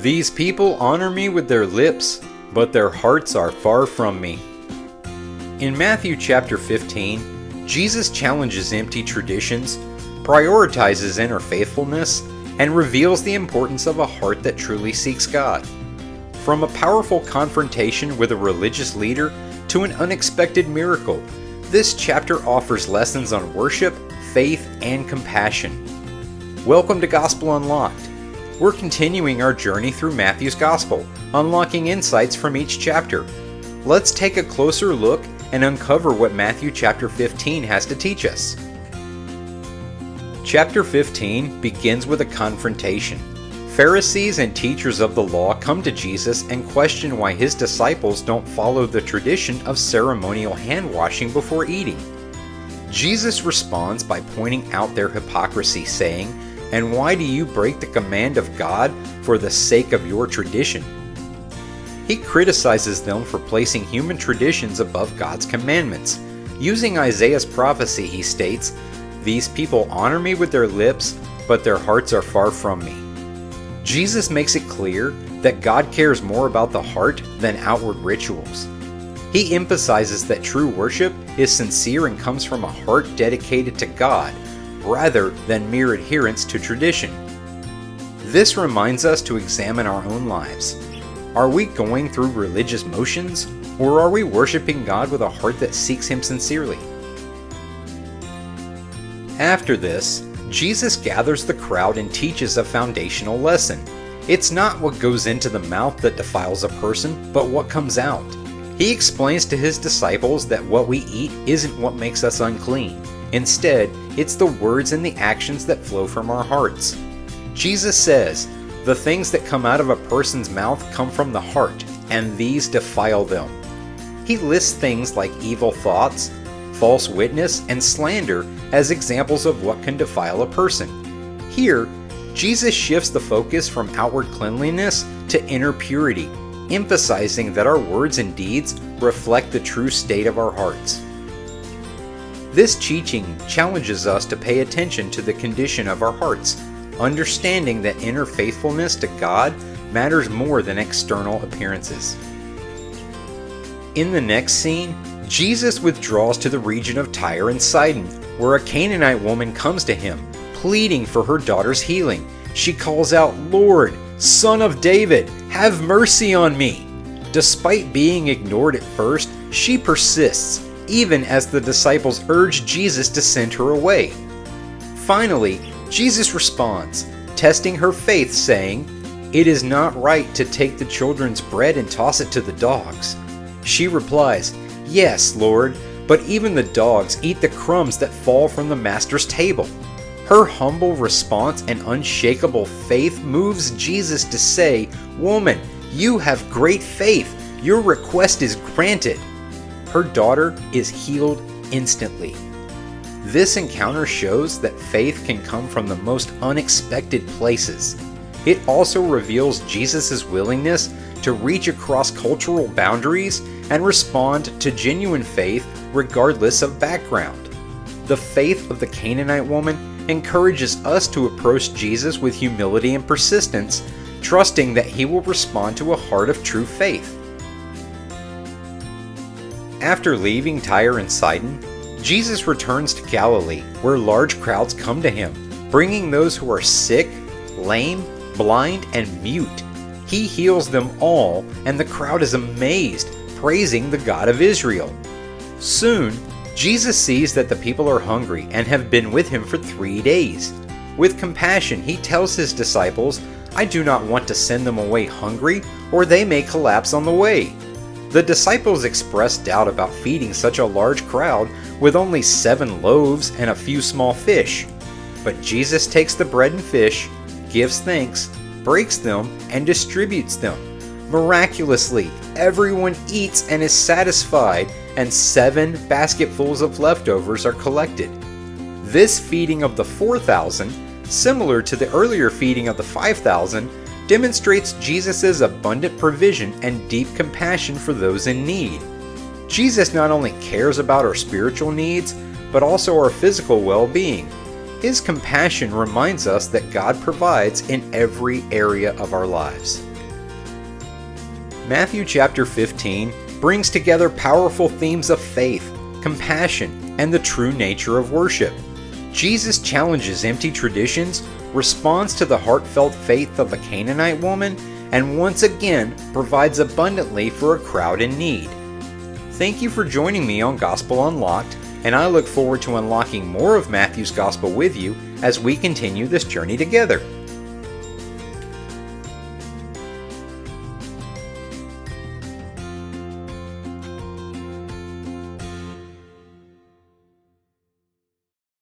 These people honor me with their lips, but their hearts are far from me. In Matthew chapter 15, Jesus challenges empty traditions, prioritizes inner faithfulness, and reveals the importance of a heart that truly seeks God. From a powerful confrontation with a religious leader to an unexpected miracle, this chapter offers lessons on worship, faith, and compassion. Welcome to Gospel Unlocked. We're continuing our journey through Matthew's Gospel, unlocking insights from each chapter. Let's take a closer look and uncover what Matthew chapter 15 has to teach us. Chapter 15 begins with a confrontation. Pharisees and teachers of the law come to Jesus and question why his disciples don't follow the tradition of ceremonial hand washing before eating. Jesus responds by pointing out their hypocrisy, saying, "And why do you break the command of God for the sake of your tradition?" He criticizes them for placing human traditions above God's commandments. Using Isaiah's prophecy, he states, "These people honor me with their lips, but their hearts are far from me." Jesus makes it clear that God cares more about the heart than outward rituals. He emphasizes that true worship is sincere and comes from a heart dedicated to God, rather than mere adherence to tradition. This reminds us to examine our own lives. Are we going through religious motions, or are we worshiping God with a heart that seeks Him sincerely? After this, Jesus gathers the crowd and teaches a foundational lesson. It's not what goes into the mouth that defiles a person, but what comes out. He explains to his disciples that what we eat isn't what makes us unclean. Instead, it's the words and the actions that flow from our hearts. Jesus says, "The things that come out of a person's mouth come from the heart, and these defile them." He lists things like evil thoughts, false witness, and slander as examples of what can defile a person. Here, Jesus shifts the focus from outward cleanliness to inner purity, emphasizing that our words and deeds reflect the true state of our hearts. This teaching challenges us to pay attention to the condition of our hearts, understanding that inner faithfulness to God matters more than external appearances. In the next scene, Jesus withdraws to the region of Tyre and Sidon, where a Canaanite woman comes to him, pleading for her daughter's healing. She calls out, "Lord, Son of David, have mercy on me." Despite being ignored at first, she persists, even as the disciples urge Jesus to send her away. Finally, Jesus responds, testing her faith, saying, "It is not right to take the children's bread and toss it to the dogs." She replies, "Yes, Lord, but even the dogs eat the crumbs that fall from the master's table." Her humble response and unshakable faith moves Jesus to say, "Woman, you have great faith. Your request is granted." Her daughter is healed instantly. This encounter shows that faith can come from the most unexpected places. It also reveals Jesus' willingness to reach across cultural boundaries and respond to genuine faith regardless of background. The faith of the Canaanite woman encourages us to approach Jesus with humility and persistence, trusting that he will respond to a heart of true faith. After leaving Tyre and Sidon, Jesus returns to Galilee, where large crowds come to him, bringing those who are sick, lame, blind, and mute. He heals them all, and the crowd is amazed, praising the God of Israel. Soon, Jesus sees that the people are hungry and have been with him for 3 days. With compassion, he tells his disciples, "I do not want to send them away hungry, or they may collapse on the way." The disciples express doubt about feeding such a large crowd with only 7 loaves and a few small fish. But Jesus takes the bread and fish, gives thanks, breaks them, and distributes them. Miraculously, everyone eats and is satisfied, and 7 basketfuls of leftovers are collected. This feeding of the 4,000, similar to the earlier feeding of the 5,000, demonstrates Jesus' abundant provision and deep compassion for those in need. Jesus not only cares about our spiritual needs, but also our physical well-being. His compassion reminds us that God provides in every area of our lives. Matthew chapter 15 brings together powerful themes of faith, compassion, and the true nature of worship. Jesus challenges empty traditions, responds to the heartfelt faith of a Canaanite woman, and once again provides abundantly for a crowd in need. Thank you for joining me on Gospel Unlocked, and I look forward to unlocking more of Matthew's Gospel with you as we continue this journey together.